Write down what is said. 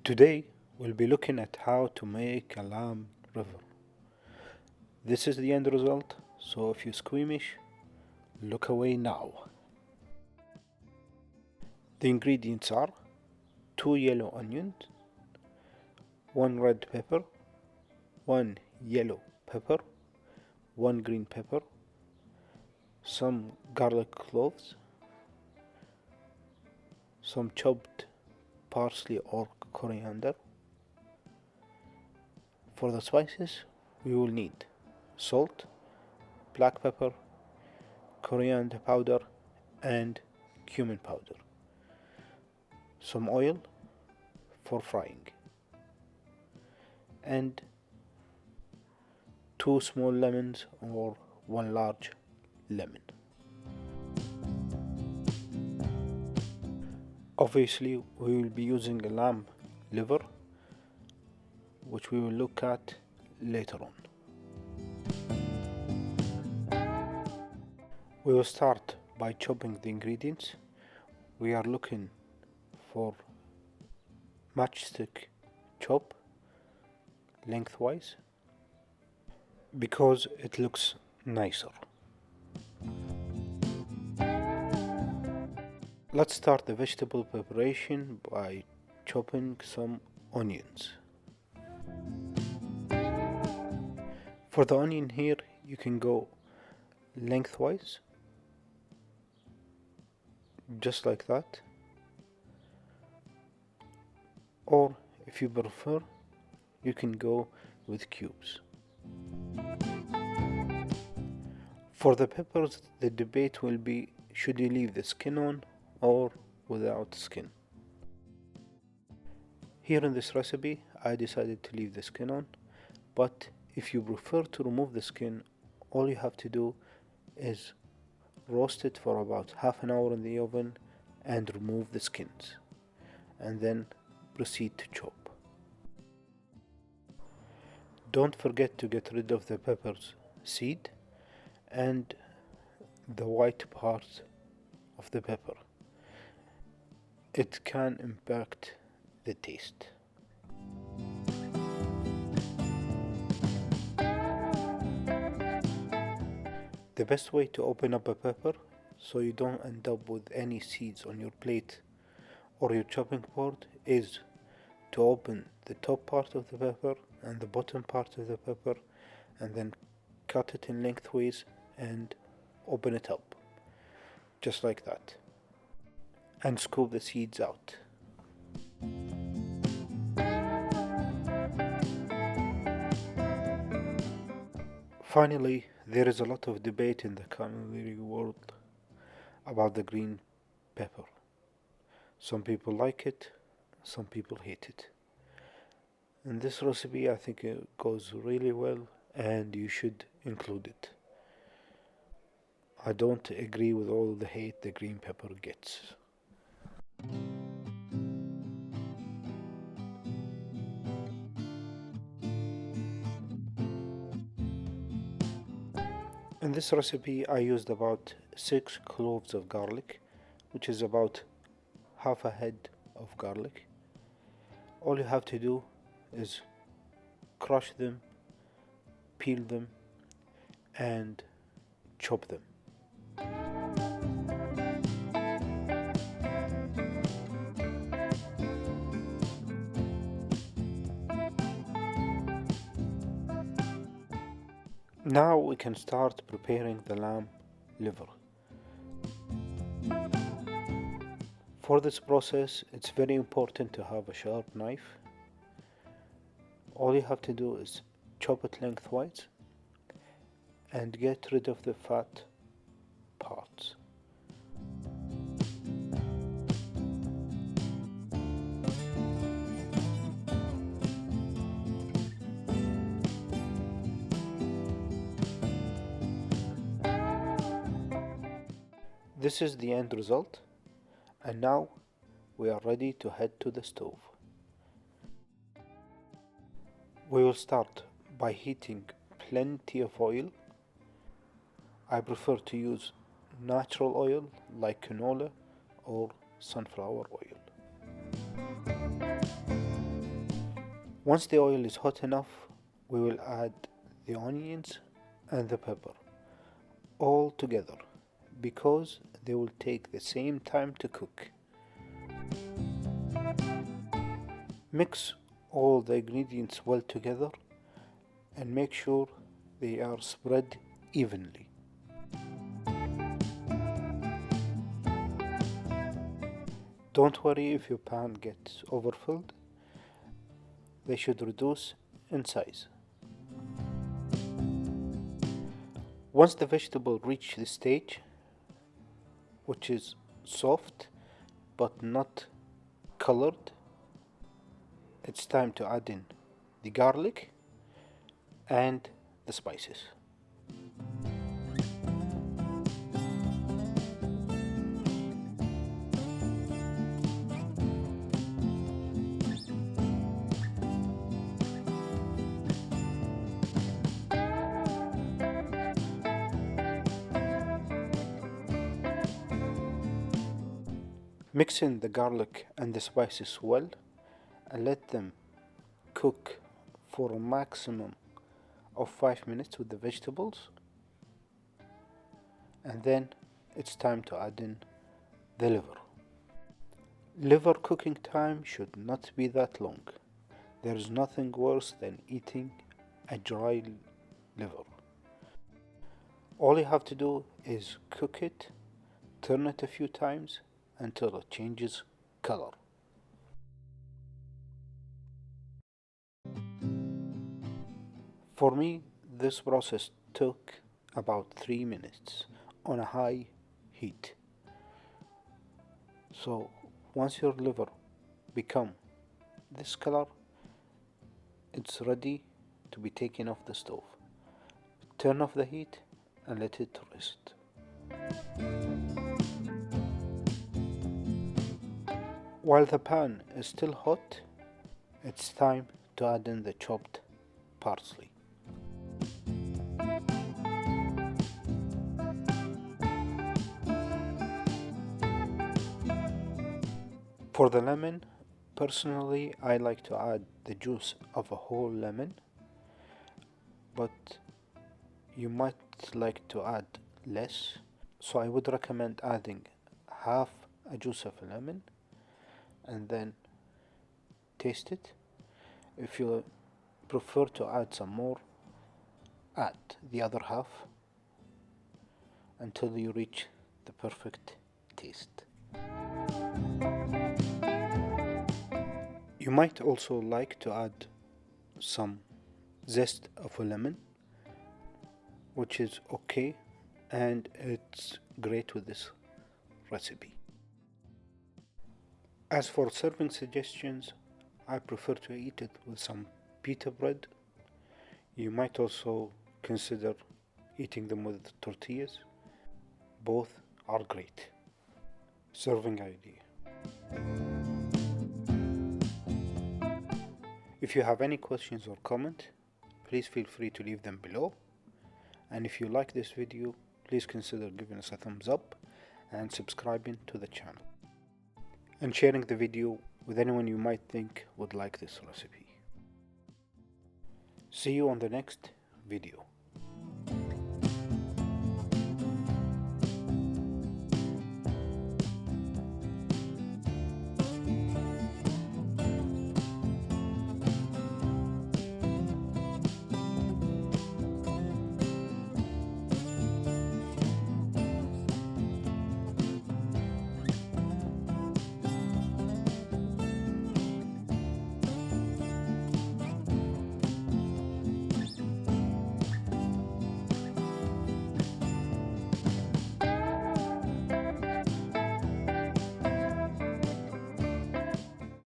Today we'll be looking at how to make a lamb river. This is the end result, so if you're squeamish, look away now. The ingredients are 2 yellow onions, 1 red pepper, 1 yellow pepper, 1 green pepper, some garlic cloves, some chopped parsley or coriander. For the spices, we will need salt, black pepper, coriander powder, and cumin powder. Some oil for frying, and 2 small lemons or 1 large lemon. Obviously, we will be using a lamb liver, which we will look at later on. We will start by chopping the ingredients. We are looking for matchstick chop lengthwise because it looks nicer. Let's start the vegetable preparation by chopping some onions. For the onion here, you can go lengthwise, just like that, or if you prefer, you can go with cubes. For the peppers, the debate will be, should you leave the skin on or without skin? Here in this recipe, I decided to leave the skin on, but if you prefer to remove the skin, all you have to do is roast it for about half an hour in the oven and remove the skins, and then proceed to chop. Don't forget to get rid of the pepper's seed and the white part of the pepper. It can impact the taste. The best way to open up a pepper so you don't end up with any seeds on your plate or your chopping board is to open the top part of the pepper and the bottom part of the pepper and then cut it in lengthways and open it up, just like that, and scoop the seeds out. Finally, there is a lot of debate in the culinary world about the green pepper. Some people like it, some people hate it. In this recipe, I think it goes really well and you should include it. I don't agree with all the hate the green pepper gets. In this recipe, I used about 6 cloves of garlic, which is about half a head of garlic. All you have to do is crush them, peel them, and chop them. Now we can start preparing the lamb liver. For this process, it's very important to have a sharp knife. All you have to do is chop it lengthwise and get rid of the fat parts. This is the end result, and now we are ready to head to the stove. We will start by heating plenty of oil. I prefer to use natural oil like canola or sunflower oil. Once the oil is hot enough, we will add the onions and the pepper all together because they will take the same time to cook. Mix all the ingredients well together and make sure they are spread evenly. Don't worry if your pan gets overfilled, they should reduce in size. Once the vegetable reach the stage, which is soft but not colored, it's time to add in the garlic and the spices. Mix in the garlic and the spices well and let them cook for a maximum of 5 minutes with the vegetables, and then it's time to add in the liver. Liver cooking time should not be that long. There is nothing worse than eating a dry liver. All you have to do is cook it, turn it a few times until it changes color. For me, this process took about 3 minutes on a high heat. So once your liver become this color, it's ready to be taken off the stove. Turn off the heat and let it rest. While the pan is still hot, it's time to add in the chopped parsley. For the lemon, personally I like to add the juice of a whole lemon, but you might like to add less, so I would recommend adding half a juice of a lemon and then taste it. If you prefer to add some more, add the other half until you reach the perfect taste. You might also like to add some zest of a lemon, which is okay, and it's great with this recipe. As for serving suggestions, I prefer to eat it with some pita bread. You might also consider eating them with tortillas. Both are great. Serving idea. If you have any questions or comments, please feel free to leave them below. And if you like this video, please consider giving us a thumbs up and subscribing to the channel. And sharing the video with anyone you might think would like this recipe. See you on the next video.